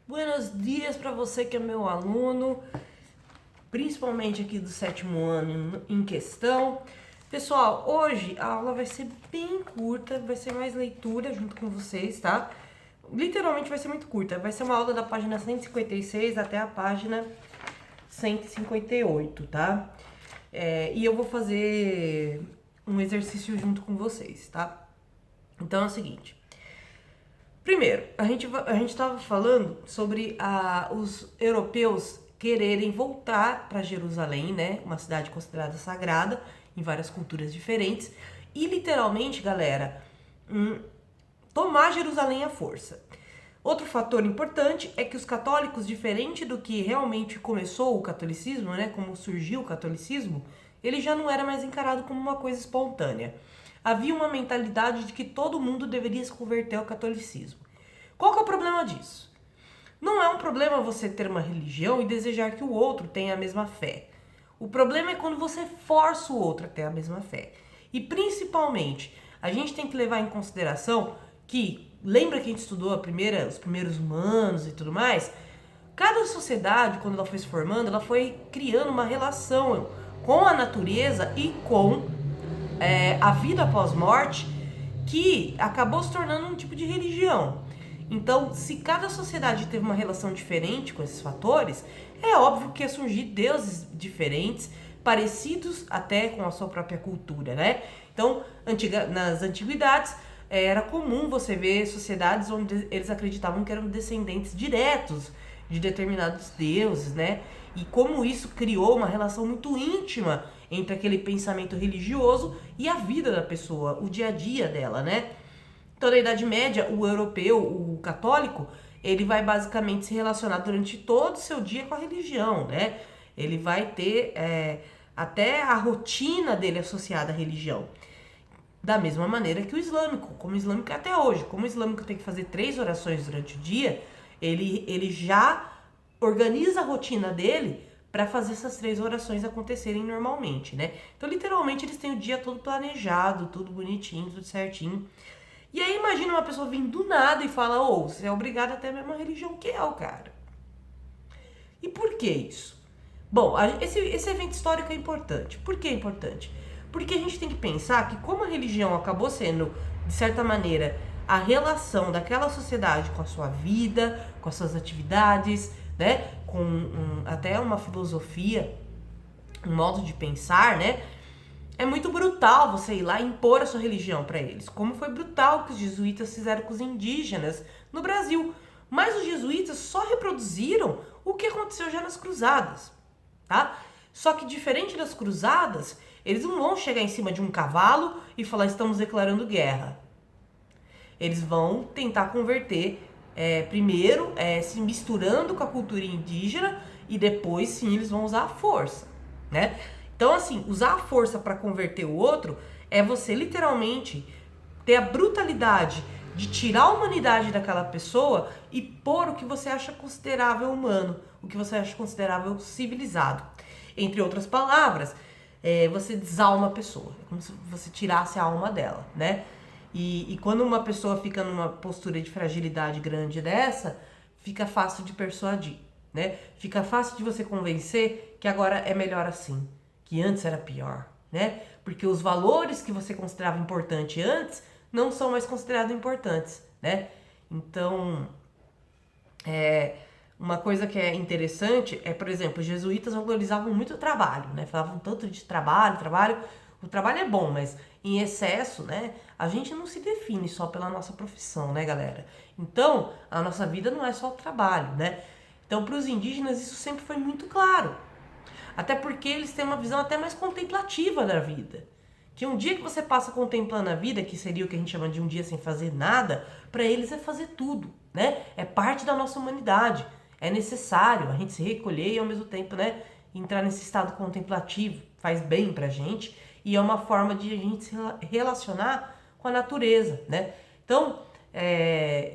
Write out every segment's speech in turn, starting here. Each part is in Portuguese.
Buenos dias para você que é meu aluno, principalmente aqui do 7º ano em questão. Pessoal, hoje a aula vai ser bem curta, vai ser mais leitura junto com vocês, tá? Literalmente vai ser muito curta, vai ser uma aula da página 156 até a página 158, tá? E eu vou fazer um exercício junto com vocês, tá? Então é o seguinte. Primeiro, a gente estava falando sobre os europeus quererem voltar para Jerusalém, né? Uma cidade considerada sagrada em várias culturas diferentes. E literalmente, galera, tomar Jerusalém à força. Outro fator importante é que os católicos, diferente do que realmente começou o catolicismo, né? Como surgiu o catolicismo, ele já não era mais encarado como uma coisa espontânea. Havia uma mentalidade de que todo mundo deveria se converter ao catolicismo. Qual que é o problema disso? Não é um problema você ter uma religião e desejar que o outro tenha a mesma fé. O problema é quando você força o outro a ter a mesma fé. E principalmente, a gente tem que levar em consideração que, lembra que a gente estudou os primeiros humanos e tudo mais? Cada sociedade, quando ela foi se formando, ela foi criando uma relação com a natureza e com a vida após morte, que acabou se tornando um tipo de religião. Então, se cada sociedade teve uma relação diferente com esses fatores, é óbvio que ia surgir deuses diferentes, parecidos até com a sua própria cultura, né? Então, nas antiguidades, era comum você ver sociedades onde eles acreditavam que eram descendentes diretos de determinados deuses, né? E como isso criou uma relação muito íntima entre aquele pensamento religioso e a vida da pessoa, o dia a dia dela, né? Então, na Idade Média, o europeu, o católico, ele vai basicamente se relacionar durante todo o seu dia com a religião, né? Ele vai ter até a rotina dele associada à religião. Da mesma maneira que o islâmico, como o islâmico é até hoje. Como o islâmico tem que fazer 3 orações durante o dia, ele já organiza a rotina dele para fazer essas 3 orações acontecerem normalmente, né? Então, literalmente, eles têm o dia todo planejado, tudo bonitinho, tudo certinho. E aí, imagina uma pessoa vindo do nada e fala, você é obrigado a ter a mesma religião que eu, cara. E por que isso? Bom, esse evento histórico é importante. Por que é importante? Porque a gente tem que pensar que como a religião acabou sendo, de certa maneira, a relação daquela sociedade com a sua vida, com as suas atividades, né? Com até uma filosofia, um modo de pensar, né? É muito brutal você ir lá e impor a sua religião para eles. Como foi brutal o que os jesuítas fizeram com os indígenas no Brasil. Mas os jesuítas só reproduziram o que aconteceu já nas cruzadas, tá? Só que diferente das cruzadas, eles não vão chegar em cima de um cavalo e falar estamos declarando guerra. Eles vão tentar converter primeiro se misturando com a cultura indígena e depois sim eles vão usar a força, né? Então assim, usar a força para converter o outro é você literalmente ter a brutalidade de tirar a humanidade daquela pessoa e pôr o que você acha considerável humano, o que você acha considerável civilizado. Entre outras palavras, você desalma a pessoa, é como se você tirasse a alma dela, né? E quando uma pessoa fica numa postura de fragilidade grande dessa, fica fácil de persuadir, né? Fica fácil de você convencer que agora é melhor assim, que antes era pior, né? Porque os valores que você considerava importante antes não são mais considerados importantes, né? Então, uma coisa que é interessante é, por exemplo, os jesuítas valorizavam muito o trabalho, né? Falavam tanto de trabalho. O trabalho é bom, mas em excesso, né? A gente não se define só pela nossa profissão, né, galera? Então, a nossa vida não é só o trabalho, né? Então, para os indígenas, isso sempre foi muito claro. Até porque eles têm uma visão até mais contemplativa da vida. Que um dia que você passa contemplando a vida, que seria o que a gente chama de um dia sem fazer nada, para eles é fazer tudo, né? É parte da nossa humanidade. É necessário a gente se recolher e ao mesmo tempo, né, entrar nesse estado contemplativo. Faz bem pra gente e é uma forma de a gente se relacionar com a natureza, né? Então,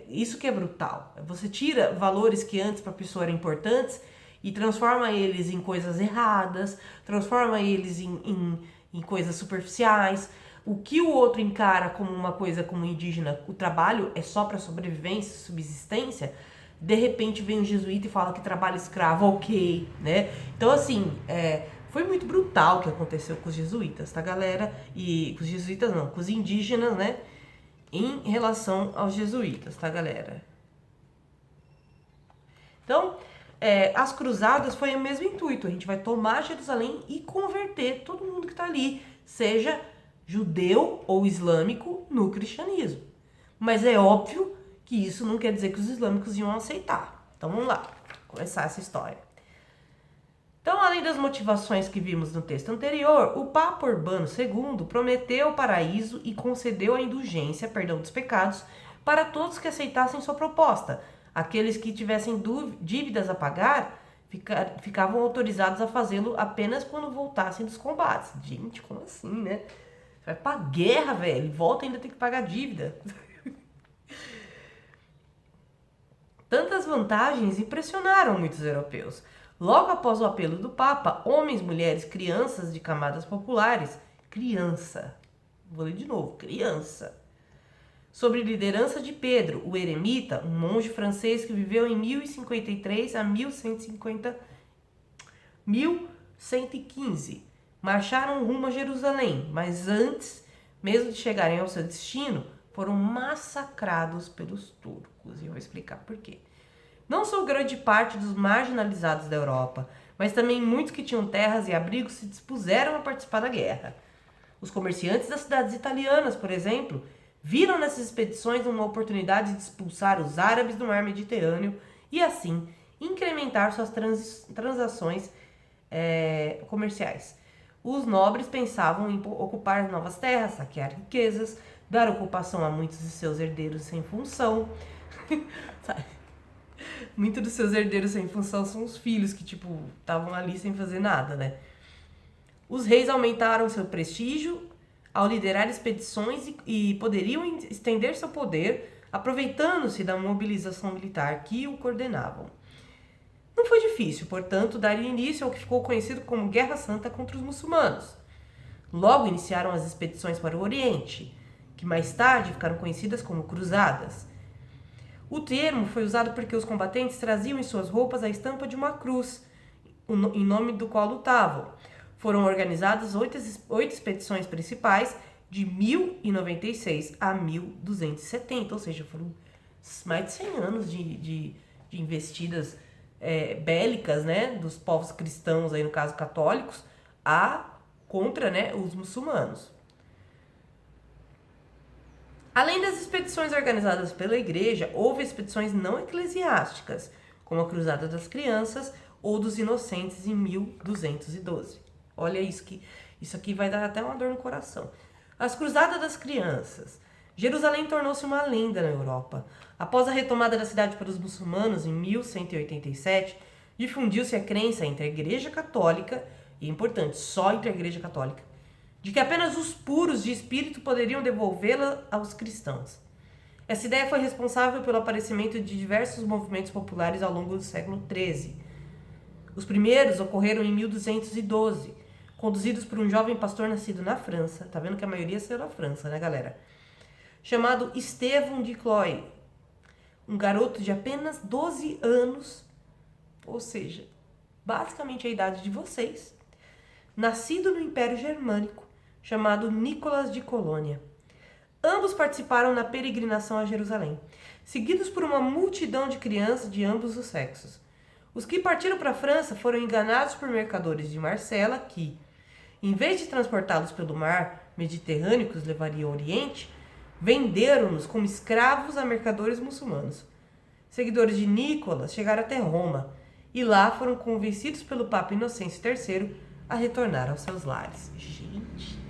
isso que é brutal. Você tira valores que antes para a pessoa eram importantes e transforma eles em coisas erradas, transforma eles em coisas superficiais. O que o outro encara como uma coisa como indígena, o trabalho é só para sobrevivência, subsistência, de repente vem um jesuíta e fala que trabalho escravo, ok, né? Então, assim, foi muito brutal o que aconteceu com os jesuítas, tá, galera? E com os jesuítas não, com os indígenas, né? Em relação aos jesuítas, tá, galera? Então, as cruzadas foi o mesmo intuito. A gente vai tomar Jerusalém e converter todo mundo que tá ali, seja judeu ou islâmico, no cristianismo. Mas é óbvio que isso não quer dizer que os islâmicos iam aceitar. Então vamos lá, começar essa história. Então, além das motivações que vimos no texto anterior, o Papa Urbano II prometeu o paraíso e concedeu a indulgência, perdão dos pecados, para todos que aceitassem sua proposta. Aqueles que tivessem dívidas a pagar ficavam autorizados a fazê-lo apenas quando voltassem dos combates. Gente, como assim, né? Você vai pra guerra, velho, volta e ainda tem que pagar dívida. Tantas vantagens impressionaram muitos europeus. Logo após o apelo do Papa, homens, mulheres, crianças de camadas populares, vou ler de novo, criança, sob liderança de Pedro, o eremita, um monge francês que viveu em 1053 a 1115, marcharam rumo a Jerusalém, mas antes, mesmo de chegarem ao seu destino, foram massacrados pelos turcos. E eu vou explicar por quê. Não só grande parte dos marginalizados da Europa, mas também muitos que tinham terras e abrigos se dispuseram a participar da guerra. Os comerciantes das cidades italianas, por exemplo, viram nessas expedições uma oportunidade de expulsar os árabes do mar Mediterrâneo e, assim, incrementar suas transações comerciais. Os nobres pensavam em ocupar novas terras, saquear riquezas, dar ocupação a muitos de seus herdeiros sem função. Muitos dos seus herdeiros sem função são os filhos que, estavam ali sem fazer nada, né? Os reis aumentaram seu prestígio ao liderar expedições e poderiam estender seu poder, aproveitando-se da mobilização militar que o coordenavam. Não foi difícil, portanto, dar início ao que ficou conhecido como Guerra Santa contra os muçulmanos. Logo iniciaram as expedições para o Oriente, que mais tarde ficaram conhecidas como Cruzadas. O termo foi usado porque os combatentes traziam em suas roupas a estampa de uma cruz, em nome do qual lutavam. Foram organizadas 8 expedições principais, de 1096 a 1270, ou seja, foram mais de 100 anos de investidas bélicas, né, dos povos cristãos, aí no caso católicos, contra, né, os muçulmanos. Além das expedições organizadas pela igreja, houve expedições não eclesiásticas, como a Cruzada das Crianças ou dos Inocentes em 1212. Olha isso aqui vai dar até uma dor no coração. As Cruzadas das Crianças. Jerusalém tornou-se uma lenda na Europa. Após a retomada da cidade pelos muçulmanos em 1187, difundiu-se a crença entre a Igreja Católica, e é importante, só entre a Igreja Católica, de que apenas os puros de espírito poderiam devolvê-la aos cristãos. Essa ideia foi responsável pelo aparecimento de diversos movimentos populares ao longo do século XIII. Os primeiros ocorreram em 1212, conduzidos por um jovem pastor nascido na França. Tá vendo que a maioria saiu da França, né, galera? Chamado Estevão de Cloy. Um garoto de apenas 12 anos, ou seja, basicamente a idade de vocês, nascido no Império Germânico, chamado Nicolas de Colônia. Ambos participaram na peregrinação a Jerusalém, seguidos por uma multidão de crianças de ambos os sexos. Os que partiram para a França foram enganados por mercadores de Marsella que, em vez de transportá-los pelo mar Mediterrâneo que os levaria ao Oriente, venderam-nos como escravos a mercadores muçulmanos. Seguidores de Nicolas chegaram até Roma e lá foram convencidos pelo Papa Inocêncio III a retornar aos seus lares. Gente,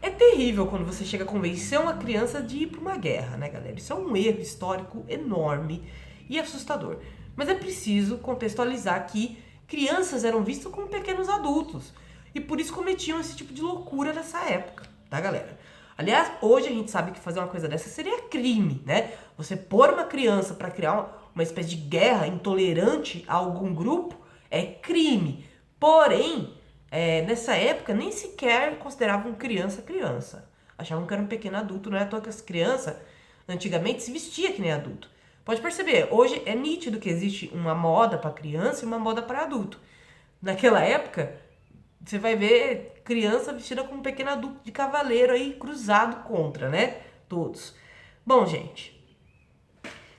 é terrível quando você chega a convencer uma criança de ir para uma guerra, né, galera? Isso é um erro histórico enorme e assustador. Mas é preciso contextualizar que crianças eram vistas como pequenos adultos e por isso cometiam esse tipo de loucura nessa época, tá, galera? Aliás, hoje a gente sabe que fazer uma coisa dessa seria crime, né? Você pôr uma criança para criar uma espécie de guerra intolerante a algum grupo é crime. Porém, nessa época nem sequer consideravam criança. Achavam que era um pequeno adulto, não é à toa que as crianças antigamente se vestia que nem adulto. Pode perceber, hoje é nítido que existe uma moda para criança e uma moda para adulto. Naquela época, você vai ver criança vestida como um pequeno adulto de cavaleiro aí, cruzado contra, né? Todos. Bom, gente,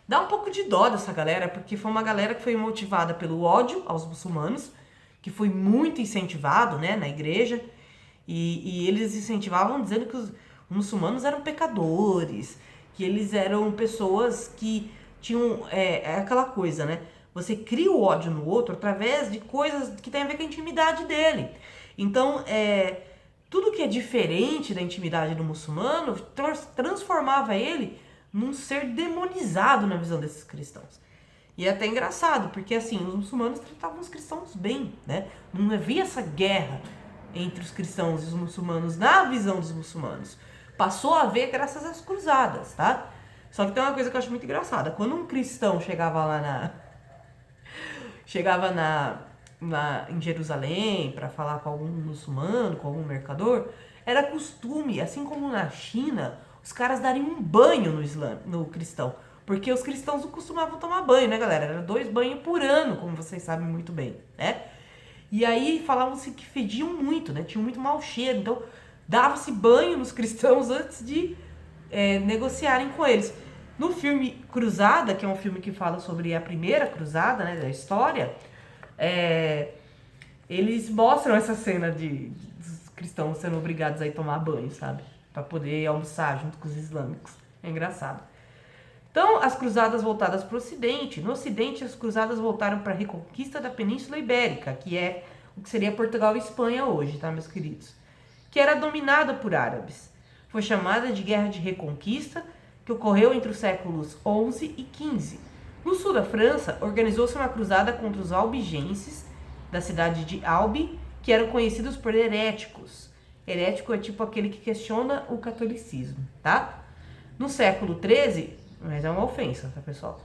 dá um pouco de dó dessa galera, porque foi uma galera que foi motivada pelo ódio aos muçulmanos, que foi muito incentivado, né, na igreja, e eles incentivavam dizendo que os muçulmanos eram pecadores, que eles eram pessoas que tinham, aquela coisa, né, você cria o ódio no outro através de coisas que tem a ver com a intimidade dele. Então, tudo que é diferente da intimidade do muçulmano transformava ele num ser demonizado na visão desses cristãos. E é até engraçado, porque assim, os muçulmanos tratavam os cristãos bem, né? Não havia essa guerra entre os cristãos e os muçulmanos na visão dos muçulmanos. Passou a haver graças às cruzadas, tá? Só que tem uma coisa que eu acho muito engraçada. Quando um cristão chegava lá em Jerusalém para falar com algum muçulmano, com algum mercador, era costume, assim como na China, os caras darem um banho no cristão. Porque os cristãos não costumavam tomar banho, né, galera? Era 2 banhos por ano, como vocês sabem muito bem, né? E aí falavam-se que fediam muito, né? Tinham muito mau cheiro. Então, dava-se banho nos cristãos antes de negociarem com eles. No filme Cruzada, que é um filme que fala sobre a primeira cruzada, né, da história, eles mostram essa cena dos cristãos sendo obrigados a ir tomar banho, sabe? Pra poder almoçar junto com os islâmicos. É engraçado. Então, as cruzadas voltadas para o Ocidente. No Ocidente, as cruzadas voltaram para a reconquista da Península Ibérica, que é o que seria Portugal e Espanha hoje, tá, meus queridos? Que era dominada por árabes. Foi chamada de Guerra de Reconquista, que ocorreu entre os séculos XI e XV. No sul da França, organizou-se uma cruzada contra os albigenses, da cidade de Albi, que eram conhecidos por heréticos. Herético é tipo aquele que questiona o catolicismo, tá? No século XIII, mas é uma ofensa, tá, pessoal?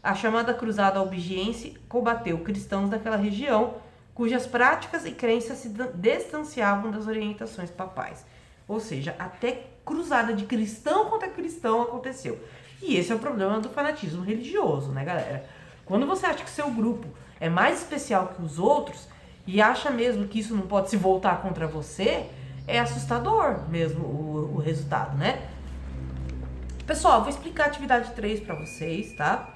A chamada Cruzada Albigense combateu cristãos daquela região, cujas práticas e crenças se distanciavam das orientações papais. Ou seja, até cruzada de cristão contra cristão aconteceu. E esse é o problema do fanatismo religioso, né, galera? Quando você acha que seu grupo é mais especial que os outros e acha mesmo que isso não pode se voltar contra você, é assustador mesmo o resultado, né? Pessoal, vou explicar a atividade 3 para vocês, tá?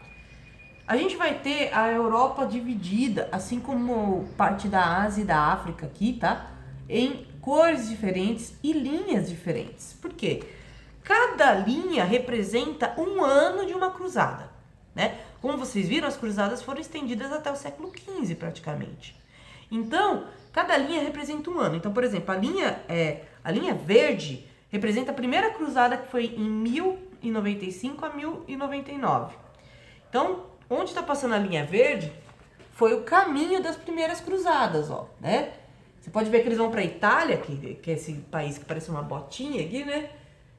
A gente vai ter a Europa dividida, assim como parte da Ásia e da África aqui, tá? Em cores diferentes e linhas diferentes. Por quê? Cada linha representa um ano de uma cruzada, né? Como vocês viram, as cruzadas foram estendidas até o século XV, praticamente. Então, cada linha representa um ano. Então, por exemplo, a linha verde representa a primeira cruzada, que foi em 1095 a 1099. Então, onde está passando a linha verde foi o caminho das primeiras cruzadas, ó, né? Você pode ver que eles vão para a Itália, que é esse país que parece uma botinha aqui, né?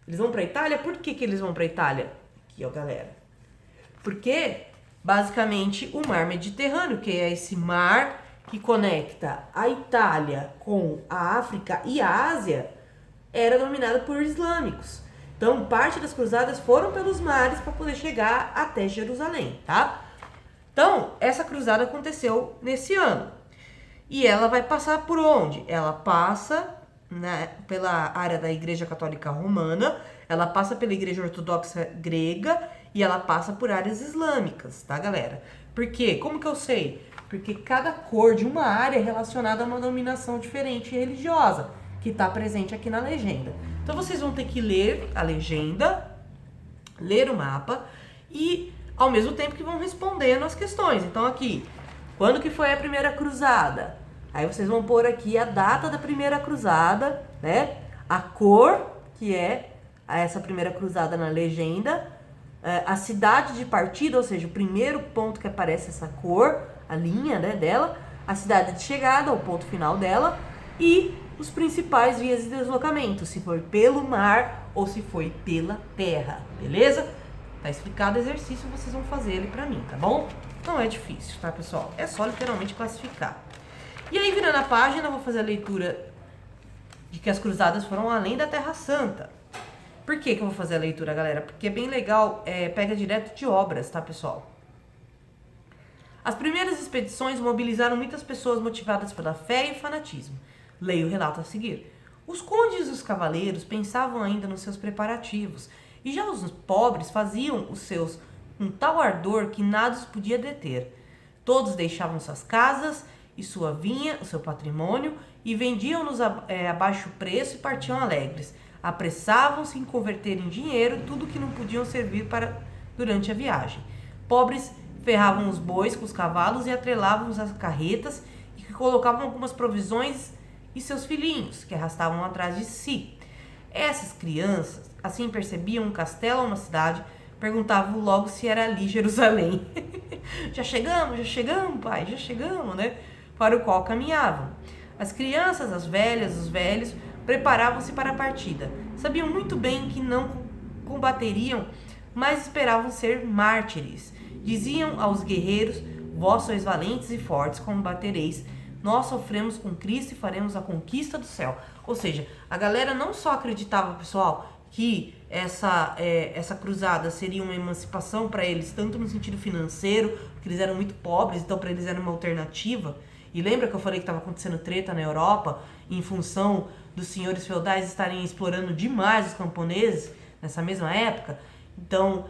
Eles vão para a Itália. Por que eles vão para a Itália? Aqui, ó, galera. Porque, basicamente, o mar Mediterrâneo, que é esse mar que conecta a Itália com a África e a Ásia, era dominada por islâmicos. Então, parte das cruzadas foram pelos mares para poder chegar até Jerusalém, tá? Então, essa cruzada aconteceu nesse ano. E ela vai passar por onde? Ela passa, né, pela área da Igreja Católica Romana, ela passa pela Igreja Ortodoxa Grega e ela passa por áreas islâmicas, tá, galera? Por quê? Como que eu sei? Porque cada cor de uma área é relacionada a uma dominação diferente religiosa, que está presente aqui na legenda. Então, vocês vão ter que ler a legenda, ler o mapa e, ao mesmo tempo, que vão respondendo as questões. Então, aqui, quando que foi a primeira cruzada? Aí vocês vão pôr aqui a data da primeira cruzada, né? A cor, que é essa primeira cruzada na legenda, a cidade de partida, ou seja, o primeiro ponto que aparece essa cor, a linha, né, dela, a cidade de chegada, o ponto final dela, e os principais vias de deslocamento, se foi pelo mar ou se foi pela terra, beleza? Tá explicado o exercício, vocês vão fazer ele pra mim, tá bom? Não é difícil, tá, pessoal? É só literalmente classificar. E aí, virando a página, eu vou fazer a leitura de que as cruzadas foram além da Terra Santa. Por que eu vou fazer a leitura, galera? Porque é bem legal, pega direto de obras, tá, pessoal? As primeiras expedições mobilizaram muitas pessoas motivadas pela fé e fanatismo. Leia o relato a seguir. Os condes e os cavaleiros pensavam ainda nos seus preparativos, e já os pobres faziam os seus com tal ardor que nada os podia deter. Todos deixavam suas casas e sua vinha, o seu patrimônio, e vendiam-nos a baixo preço e partiam alegres. Apressavam-se em converter em dinheiro tudo que não podiam servir para durante a viagem. Pobres ferravam os bois com os cavalos e atrelavam-os às carretas e colocavam algumas provisões e seus filhinhos, que arrastavam atrás de si. Essas crianças, assim percebiam um castelo ou uma cidade, perguntavam logo se era ali Jerusalém. Já chegamos, pai, já chegamos, né? Para o qual caminhavam. As crianças, as velhas, os velhos, preparavam-se para a partida. Sabiam muito bem que não combateriam, mas esperavam ser mártires. Diziam aos guerreiros: vós sois valentes e fortes, combatereis. Nós sofremos com Cristo e faremos a conquista do céu. Ou seja, a galera não só acreditava, pessoal, que essa cruzada seria uma emancipação para eles, tanto no sentido financeiro, porque eles eram muito pobres, então para eles era uma alternativa. E lembra que eu falei que estava acontecendo treta na Europa, em função dos senhores feudais estarem explorando demais os camponeses nessa mesma época? Então,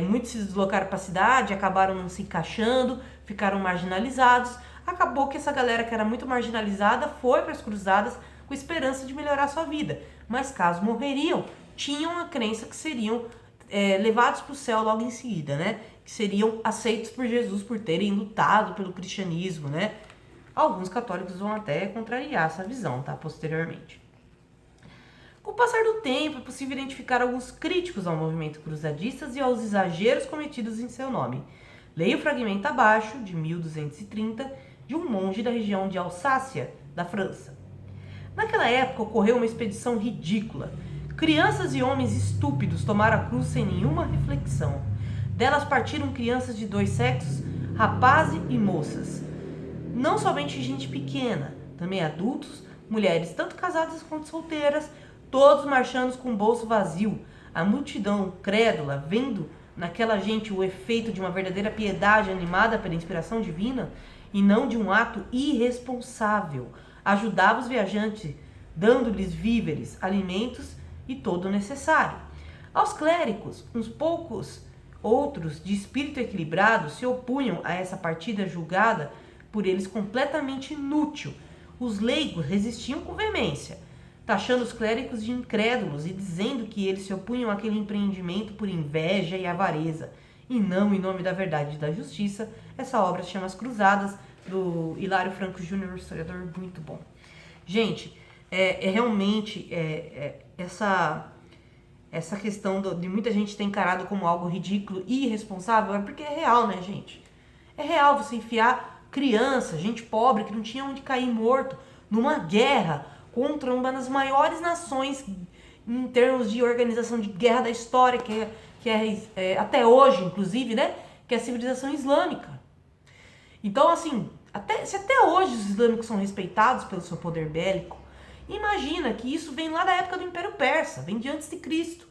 muitos se deslocaram para a cidade, acabaram não se encaixando, ficaram marginalizados. Acabou que essa galera que era muito marginalizada foi para as cruzadas com esperança de melhorar sua vida. Mas caso morreriam, tinham a crença que seriam levados para o céu logo em seguida, né? Que seriam aceitos por Jesus por terem lutado pelo cristianismo, né? Alguns católicos vão até contrariar essa visão, tá? Posteriormente. Com o passar do tempo, é possível identificar alguns críticos ao movimento cruzadistas e aos exageros cometidos em seu nome. Leia o fragmento abaixo, de 1230, de um monge da região de Alsácia, da França. Naquela época ocorreu uma expedição ridícula. Crianças e homens estúpidos tomaram a cruz sem nenhuma reflexão. Delas partiram crianças de dois sexos, rapazes e moças. Não somente gente pequena, também adultos, mulheres tanto casadas quanto solteiras, todos marchando com o bolso vazio. A multidão, crédula, vendo naquela gente o efeito de uma verdadeira piedade animada pela inspiração divina e não de um ato irresponsável, ajudava os viajantes, dando-lhes víveres, alimentos e todo o necessário. Aos clérigos, uns poucos outros de espírito equilibrado se opunham a essa partida julgada por eles completamente inútil. Os leigos resistiam com veemência, taxando os clérigos de incrédulos e dizendo que eles se opunham àquele empreendimento por inveja e avareza, e não em nome da verdade e da justiça. Essa obra se chama As Cruzadas, do Hilário Franco Júnior, historiador muito bom. Gente, realmente essa questão de muita gente ter encarado como algo ridículo e irresponsável é porque é real, né, gente? É real você enfiar criança, gente pobre que não tinha onde cair morto, numa guerra contra uma das maiores nações em termos de organização de guerra da história, que é até hoje, inclusive, né? Que é a civilização islâmica. Então, assim, se até hoje os islâmicos são respeitados pelo seu poder bélico, imagina que isso vem lá da época do Império Persa, vem de antes de Cristo.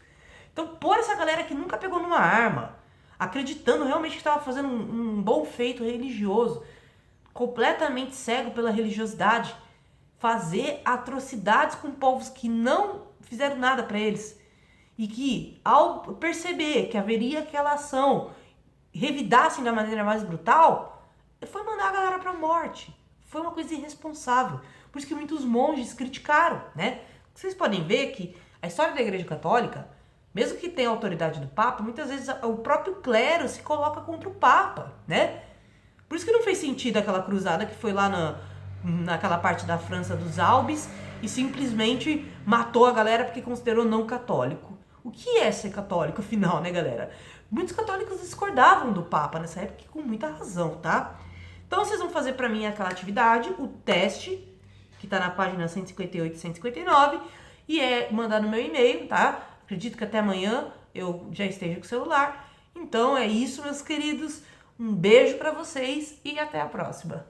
Então, pôr essa galera que nunca pegou numa arma, acreditando realmente que estava fazendo um bom feito religioso, completamente cego pela religiosidade, fazer atrocidades com povos que não fizeram nada para eles, e que, ao perceber que haveria aquela ação, revidassem da maneira mais brutal, foi mandar a galera pra morte. Foi uma coisa irresponsável. Por isso que muitos monges criticaram, né? Vocês podem ver que a história da Igreja Católica, mesmo que tenha a autoridade do Papa, muitas vezes o próprio clero se coloca contra o Papa, né? Por isso que não fez sentido aquela cruzada que foi lá naquela parte da França dos Alpes e simplesmente matou a galera porque considerou não católico. O que é ser católico, afinal, né, galera? Muitos católicos discordavam do Papa nessa época e com muita razão, tá? Então vocês vão fazer pra mim aquela atividade, o teste, que tá na página 158 e 159, e mandar no meu e-mail, tá? Acredito que até amanhã eu já esteja com o celular. Então é isso, meus queridos. Um beijo pra vocês e até a próxima.